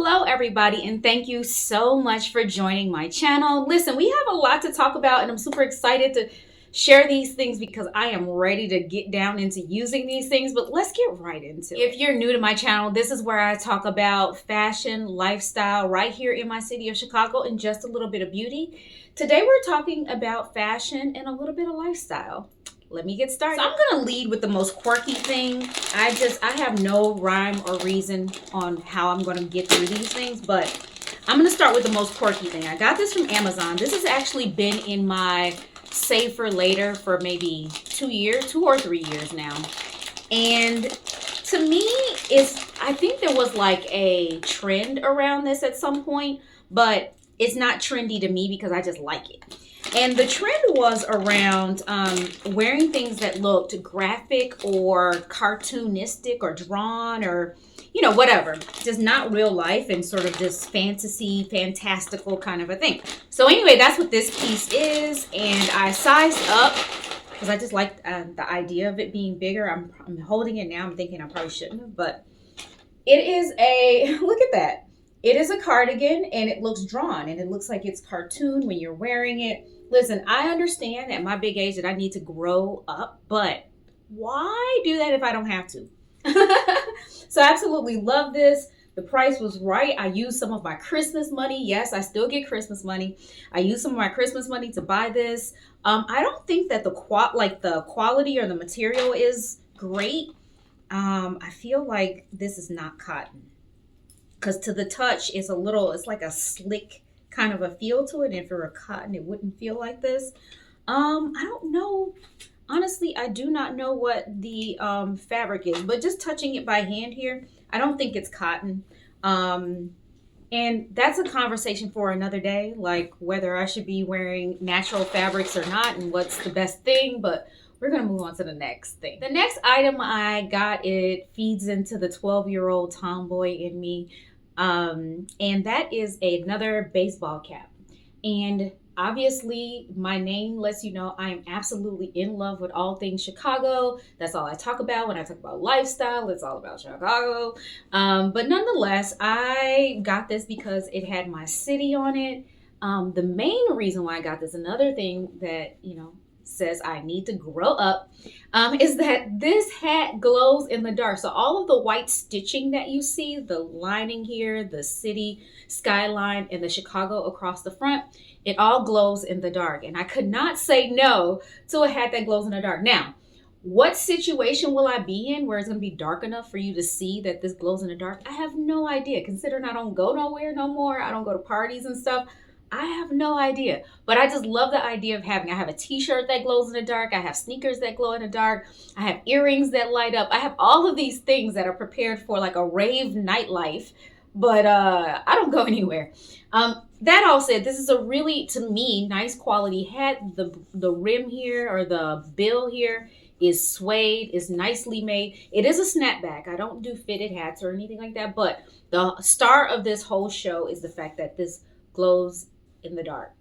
Hello everybody, and thank you so much for joining my channel. Listen, we have a lot to talk about and I'm super excited to share these things because I am ready to get down into using these things, but let's get right into it. If you're new to my channel, this is where I talk about fashion, lifestyle, right here in my city of Chicago, and just a little bit of beauty. Today we're talking about fashion and a little bit of lifestyle. Let me get started. So I'm gonna lead with the most quirky thing. I have no rhyme or reason on how I'm gonna get through these things, but I'm gonna start with the most quirky thing. I got this from Amazon. This has actually been in my save for later for maybe 2 or 3 years now. And to me, I think there was like a trend around this at some point, but it's not trendy to me because I just like it. And the trend was around wearing things that looked graphic or cartoonistic or drawn or, whatever. Just not real life and sort of this fantasy, fantastical kind of a thing. So anyway, that's what this piece is. And I sized up because I just like the idea of it being bigger. I'm holding it now. I'm thinking I probably shouldn't have, but it is look at that. It is a cardigan and it looks drawn and it looks like it's cartoon when you're wearing it. Listen, I understand at my big age that I need to grow up, but why do that if I don't have to? So I absolutely love this. The price was right. I used some of my Christmas money. Yes, I still get Christmas money. I used some of my Christmas money to buy this. I don't think that the quality or the material is great. I feel like this is not cotton. Because to the touch, it's like a slick kind of a feel to it. And if it were cotton, it wouldn't feel like this. I don't know. Honestly, I do not know what the fabric is. But just touching it by hand here, I don't think it's cotton. And that's a conversation for another day, like whether I should be wearing natural fabrics or not and what's the best thing. But we're going to move on to the next thing. The next item I got, it feeds into the 12-year-old tomboy in me. And that is another baseball cap. And obviously my name lets you know I am absolutely in love with all things Chicago. That's all I talk about when I talk about lifestyle. It's all about Chicago. But nonetheless, I got this because it had my city on it. The main reason why I got this, another thing that, says I need to grow up, is that this hat glows in the dark. So all of the white stitching that you see, the lining here, the city skyline, and the Chicago across the front, it all glows in the dark. And I could not say no to a hat that glows in the dark. Now, what situation will I be in where it's going to be dark enough for you to see that this glows in the dark? I have no idea. Considering I don't go nowhere no more. I don't go to parties and stuff. I have no idea, but I just love the idea of I have a t-shirt that glows in the dark. I have sneakers that glow in the dark. I have earrings that light up. I have all of these things that are prepared for like a rave nightlife, but I don't go anywhere. That all said, this is a really, to me, nice quality hat. The rim here or the bill here is suede, is nicely made. It is a snapback. I don't do fitted hats or anything like that, but the star of this whole show is the fact that this glows in the dark.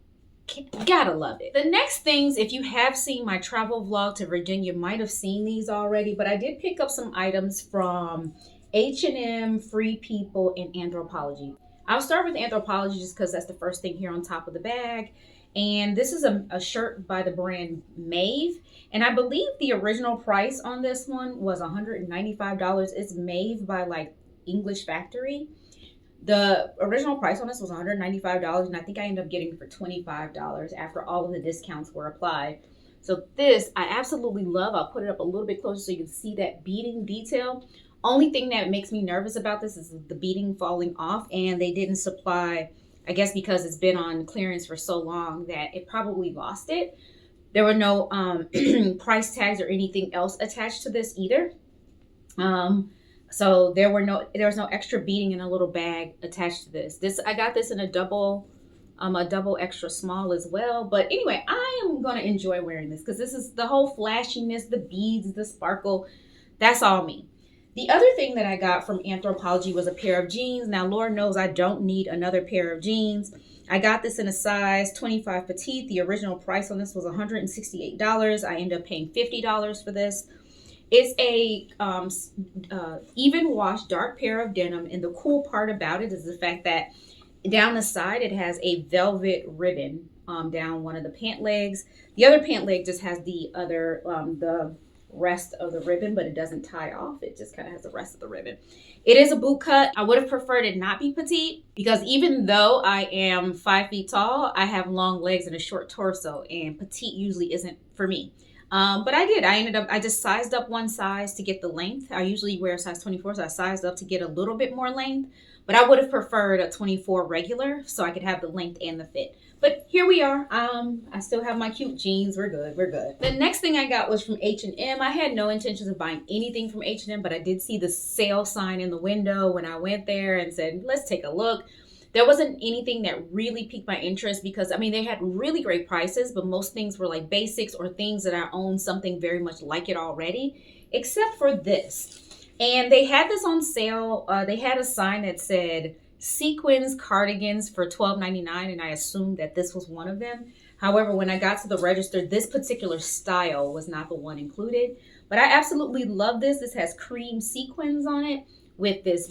Gotta love it. The next things, if you have seen my travel vlog to Virginia, might have seen these already, but I did pick up some items from H&M, Free People, and Anthropology. I'll start with Anthropology just because that's the first thing here on top of the bag. And this is a shirt by the brand Maeve. And I believe the original price on this one was $195. It's Maeve by like English Factory. The original price on this was $195, and I think I ended up getting it for $25 after all of the discounts were applied. So this, I absolutely love. I'll put it up a little bit closer so you can see that beading detail. Only thing that makes me nervous about this is the beading falling off, and they didn't supply, I guess because it's been on clearance for so long that it probably lost it. There were no price tags or anything else attached to this either. So there was no extra beading in a little bag attached to this. I got this in a double extra small as well. But anyway, I am gonna enjoy wearing this because this is the whole flashiness, the beads, the sparkle. That's all me. The other thing that I got from Anthropology was a pair of jeans. Now, Lord knows I don't need another pair of jeans. I got this in a size 25 petite. The original price on this was $168. I ended up paying $50 for this. It's a even wash dark pair of denim, and the cool part about it is the fact that down the side it has a velvet ribbon down one of the pant legs. The other pant leg just has the rest of the ribbon, but it doesn't tie off. It just kind of has the rest of the ribbon. It is a boot cut. I would have preferred it not be petite, because even though I am 5 feet tall, I have long legs and a short torso, and petite usually isn't for me. But I just sized up one size to get the length. I usually wear a size 24, so I sized up to get a little bit more length. But I would have preferred a 24 regular so I could have the length and the fit. But here we are. I still have my cute jeans. We're good. We're good. The next thing I got was from H&M. I had no intentions of buying anything from H&M, but I did see the sale sign in the window when I went there and said, let's take a look. There wasn't anything that really piqued my interest because, I mean, they had really great prices, but most things were like basics or things that I own something very much like it already, except for this. And they had this on sale. They had a sign that said sequins cardigans for $12.99, and I assumed that this was one of them. However, when I got to the register, this particular style was not the one included. But I absolutely love this. This has cream sequins on it with this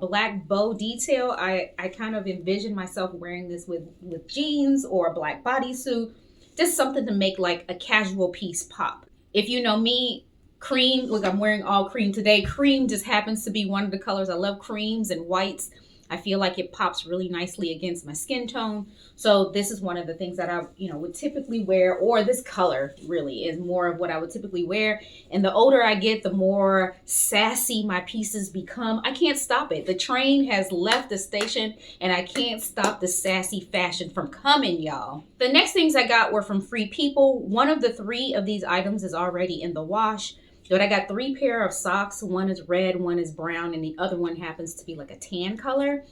black bow detail. I kind of envision myself wearing this with jeans or a black bodysuit. Just something to make like a casual piece pop. If you know me, cream, look, I'm wearing all cream today. Cream just happens to be one of the colors. I love creams and whites. I feel like it pops really nicely against my skin tone. So this is one of the things that I, would typically wear, or this color really is more of what I would typically wear. And the older I get, the more sassy my pieces become. I can't stop it. The train has left the station and I can't stop the sassy fashion from coming, y'all. The next things I got were from Free People. One of the 3 of these items is already in the wash. But I got 3 pair of socks. One is red, one is brown, and the other one happens to be like a tan color.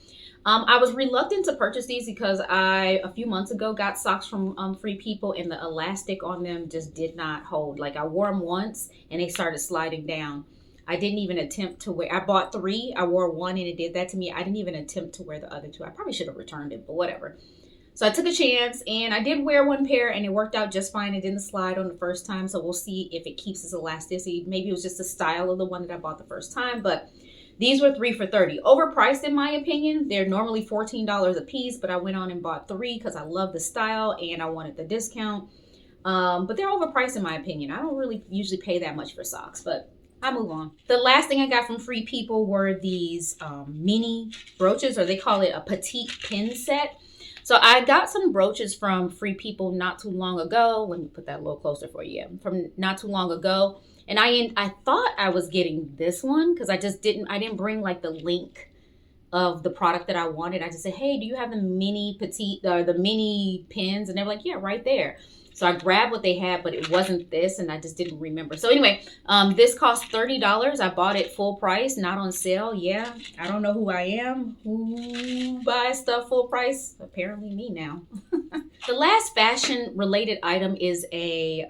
I was reluctant to purchase these because a few months ago, got socks from Free People, and the elastic on them just did not hold. Like, I wore them once, and they started sliding down. I didn't even attempt to wear. I bought 3. I wore 1, and it did that to me. I didn't even attempt to wear the other 2. I probably should have returned it, but whatever. So I took a chance, and I did wear 1 pair, and it worked out just fine. It didn't slide on the first time, so we'll see if it keeps its elasticity. Maybe it was just the style of the one that I bought the first time, but these were 3 for $30. Overpriced in my opinion. They're normally $14 a piece, but I went on and bought 3 because I love the style and I wanted the discount. But they're overpriced in my opinion. I don't really usually pay that much for socks, but I move on. The last thing I got from Free People were these mini brooches, or they call it a petite pin set. So I got some brooches from Free People not too long ago. Let me put that a little closer for you. From not too long ago. And I thought I was getting this one because I didn't bring like the link of the product that I wanted. I just said, hey, do you have the mini petite or the mini pins? And they're like, yeah, right there. So I grabbed what they had, but it wasn't this, and I just didn't remember. So anyway, this cost $30. I bought it full price, not on sale. Yeah, I don't know who I am. Who buys stuff full price? Apparently me now. The last fashion-related item is a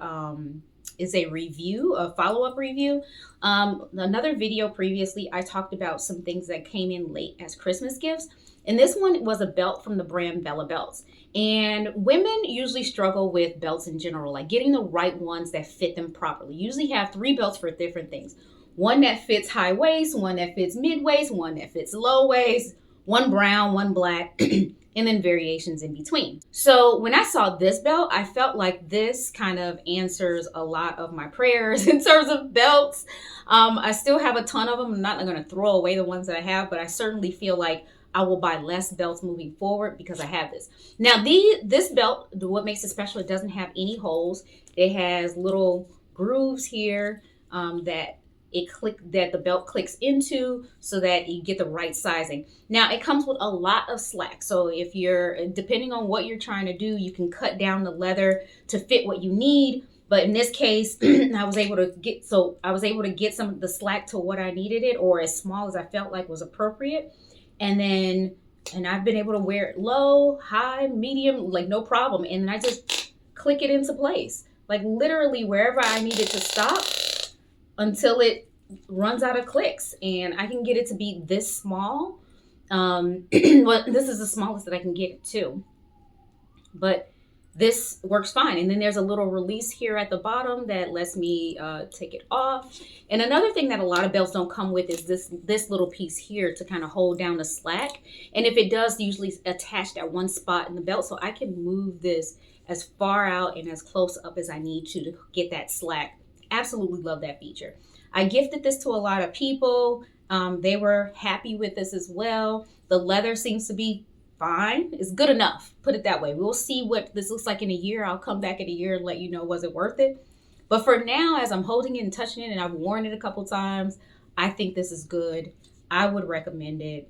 review, a follow-up review. Another video previously, I talked about some things that came in late as Christmas gifts. And this one was a belt from the brand Bella Belts. And women usually struggle with belts in general, like getting the right ones that fit them properly. Usually have 3 belts for different things. One that fits high waist, one that fits mid waist, one that fits low waist, one brown, one black, and then variations in between. So when I saw this belt, I felt like this kind of answers a lot of my prayers in terms of belts. I still have a ton of them. I'm not going to throw away the ones that I have, but I certainly feel like I will buy less belts moving forward because I have this. Now, this belt, what makes it special, it doesn't have any holes. It has little grooves here that the belt clicks into so that you get the right sizing. Now, it comes with a lot of slack. So if depending on what you're trying to do, you can cut down the leather to fit what you need. But in this case, I was able to get some of the slack to what I needed it, or as small as I felt like was appropriate. And I've been able to wear it low, high, medium, like no problem. And then I just click it into place, like literally wherever I need it to stop until it runs out of clicks. And I can get it to be this small. Well, this is the smallest that I can get it to. But this works fine. And then there's a little release here at the bottom that lets me take it off. And another thing that a lot of belts don't come with is this little piece here to kind of hold down the slack. And if it does, usually attached at one spot in the belt, so I can move this as far out and as close up as I need to get that slack. Absolutely love that feature. I gifted this to a lot of people. They were happy with this as well. The leather seems to be fine. It's good enough. Put it that way. We'll see what this looks like in a year. I'll come back in a year and let you know, was it worth it? But for now, as I'm holding it and touching it, and I've worn it a couple times, I think this is good. I would recommend it.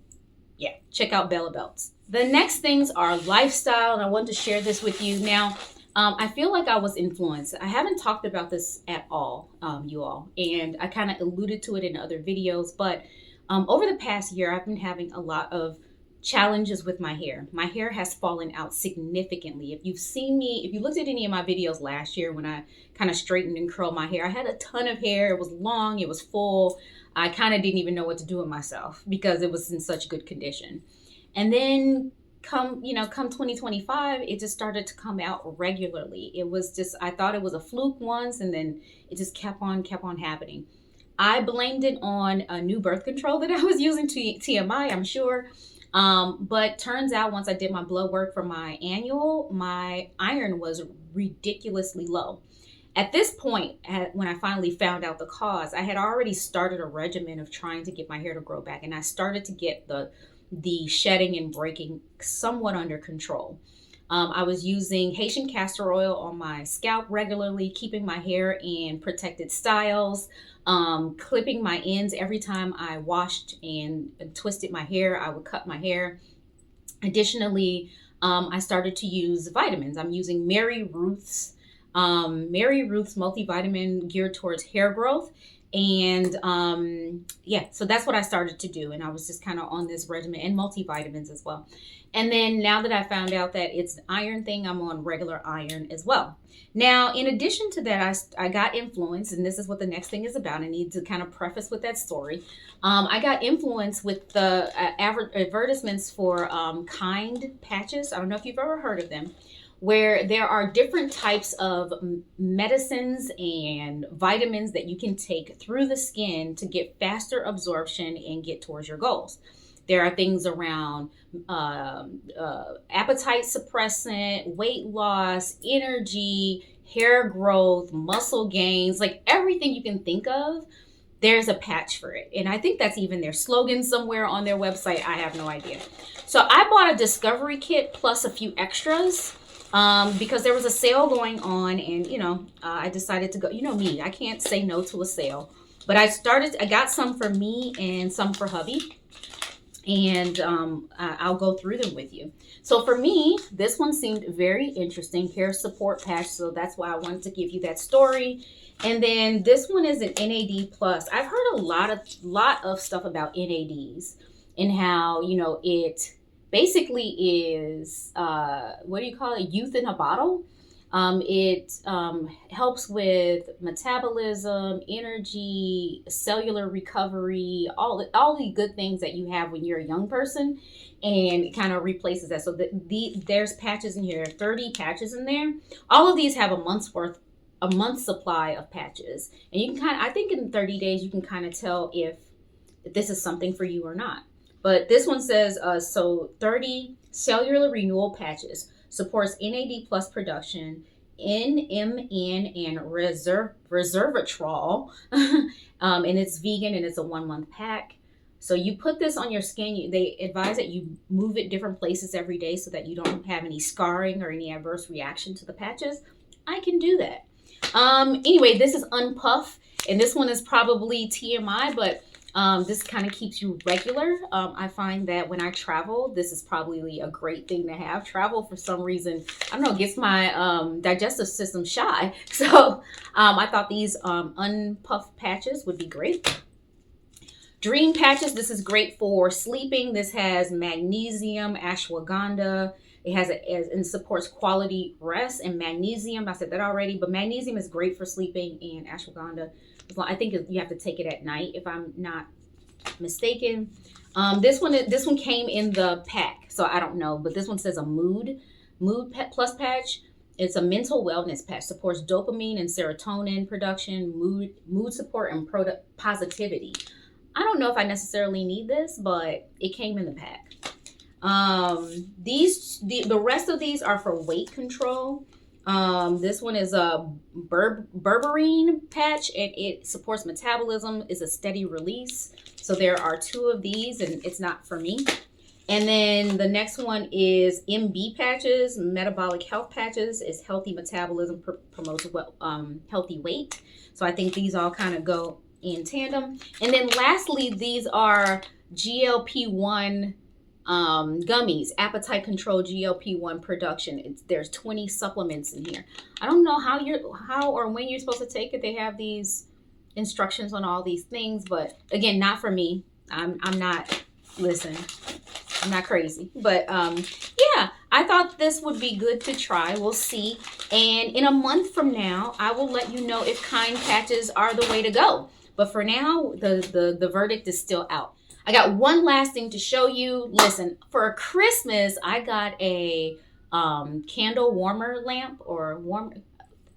Yeah, check out Bella Belts. The next things are lifestyle, and I wanted to share this with you. Now, I feel like I was influenced. I haven't talked about this at all, you all, and I kind of alluded to it in other videos, but over the past year, I've been having a lot of challenges with my hair. My hair has fallen out significantly. If you've seen me, if you looked at any of my videos last year when I kind of straightened and curled my hair, I had a ton of hair. It was long, it was full. I kind of didn't even know what to do with myself because it was in such good condition. And then come 2025, it just started to come out regularly. It was just, I thought it was a fluke once, and then it just kept on happening. I blamed it on a new birth control that I was using, TMI, I'm sure. But turns out once I did my blood work for my annual, my iron was ridiculously low. At this point, when I finally found out the cause, I had already started a regimen of trying to get my hair to grow back, and I started to get the shedding and breaking somewhat under control. I was using Haitian castor oil on my scalp regularly, keeping my hair in protected styles, clipping my ends every time I washed and twisted my hair. I would cut my hair. Additionally, I started to use vitamins. I'm using Mary Ruth's multivitamin geared towards hair growth. And yeah, so that's what I started to do. And I was just kind of on this regimen, and multivitamins as well. And then now that I found out that it's an iron thing, I'm on regular iron as well. Now, in addition to that, I got influenced, and this is what the next thing is about. I need to kind of preface with that story. I got influenced with the advertisements for Kind patches. I don't know if you've ever heard of them, where there are different types of medicines and vitamins that you can take through the skin to get faster absorption and get towards your goals. There are things around appetite suppressant, weight loss, energy, hair growth, muscle gains, like everything you can think of. There's a patch for it. And I think that's even their slogan somewhere on their website. I have no idea. So I bought a discovery kit plus a few extras because there was a sale going on, and I decided to go. You know me, I can't say no to a sale. But I got some for me and some for hubby. And I'll go through them with you. So for me, this one seemed very interesting, hair support patch. So that's why I wanted to give you that story. And then this one is an NAD plus. I've heard a lot of stuff about NADs and how, it basically is, what do you call it? Youth in a bottle. It helps with metabolism, energy, cellular recovery, all the good things that you have when you're a young person, and it kind of replaces that. So there's patches in here, 30 patches in there. All of these have a month's supply of patches, and you can I think in 30 days you can kind of tell if this is something for you or not. But this one says, so 30 cellular renewal patches. Supports NAD plus production, NMN, and resveratrol, and it's vegan, and it's a 1 month pack. So you put this on your skin. They advise that you move it different places every day so that you don't have any scarring or any adverse reaction to the patches. I can do that. Anyway, this is Unpuff, and this one is probably TMI, but this kind of keeps you regular. I find that when I travel, this is probably a great thing to have. Travel, for some reason, I don't know, gets my digestive system shy. So I thought these Unpuff patches would be great. Dream patches, this is great for sleeping. This has magnesium, ashwagandha. It has and supports quality rest, and magnesium. I said that already, but magnesium is great for sleeping, and ashwagandha. I think you have to take it at night, if I'm not mistaken. This one came in the pack, so I don't know, but this one says a mood plus patch. It's a mental wellness patch, supports dopamine and serotonin production, mood support, and positivity. I don't know if I necessarily need this, but it came in the pack. The rest of these are for weight control. This one is a berberine patch, and it supports metabolism. Is a steady release. So there are 2 of these, and it's not for me. And then the next one is MB patches, metabolic health patches. Is healthy metabolism, promotes healthy weight. So I think these all kind of go in tandem. And then lastly, these are GLP-1 gummies, appetite control, GLP-1 production. There's 20 supplements in here. I don't know how or when you're supposed to take it. They have these instructions on all these things, but again, not for me. I'm not, listen, I'm not crazy, but yeah, I thought this would be good to try. We'll see. And in a month from now, I will let you know if kind patches are the way to go. But for now, the verdict is still out. I got one last thing to show you. Listen, for Christmas, I got a candle warmer lamp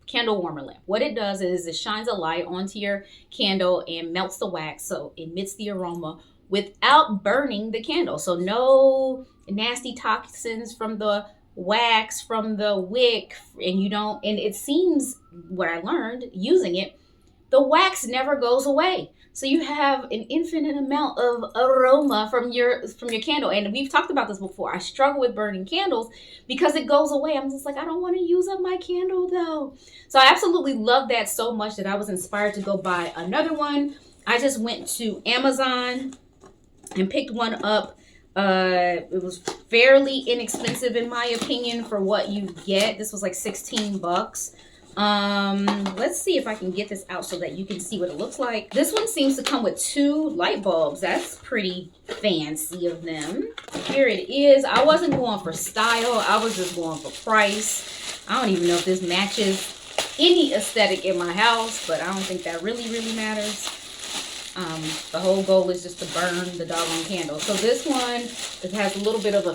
candle warmer lamp. What it does is it shines a light onto your candle and melts the wax, so it emits the aroma without burning the candle. So no nasty toxins from the wax, from the wick, and it seems, what I learned using it, the wax never goes away. So you have an infinite amount of aroma from your candle. And we've talked about this before. I struggle with burning candles because it goes away. I'm just like, I don't want to use up my candle though. So I absolutely love that so much that I was inspired to go buy another one. I just went to Amazon and picked one up. It was fairly inexpensive in my opinion for what you get. This was like 16 bucks. Let's see if I can get this out so that you can see what it looks like. This one seems to come with 2 light bulbs. That's pretty fancy of them. Here it is. I wasn't going for style. I was just going for price. I don't even know if this matches any aesthetic in my house, but I don't think that really matters. The whole goal is just to burn the doggone candle. So this one, it has a little bit of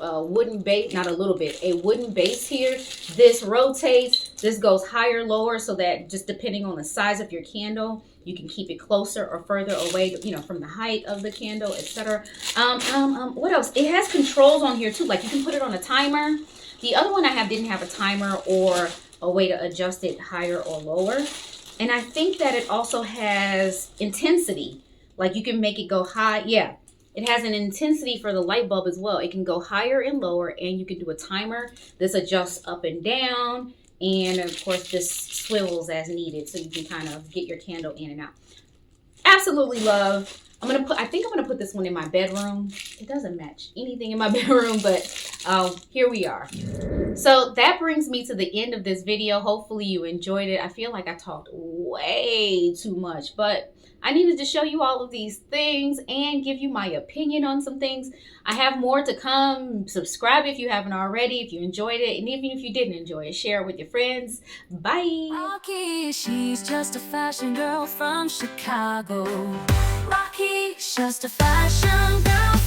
a wooden base, not a little bit, a wooden base here. This rotates. This goes higher, lower, so that just depending on the size of your candle, you can keep it closer or further away, from the height of the candle, etc. What else? It has controls on here too. Like you can put it on a timer. The other one I have didn't have a timer or a way to adjust it higher or lower. And I think that it also has intensity. Like you can make it go high. Yeah, it has an intensity for the light bulb as well. It can go higher and lower, and you can do a timer. This adjusts up and down. And of course, this swivels as needed. So you can kind of get your candle in and out. Absolutely love. I think I'm gonna put this one in my bedroom. It doesn't match anything in my bedroom, but here we are. So that brings me to the end of this video. Hopefully you enjoyed it. I feel like I talked way too much, but I needed to show you all of these things and give you my opinion on some things. I have more to come. Subscribe if you haven't already, if you enjoyed it. And even if you didn't enjoy it, share it with your friends. Bye. Rocky, she's just a fashion girl from Chicago. Rocky, just a fashion girl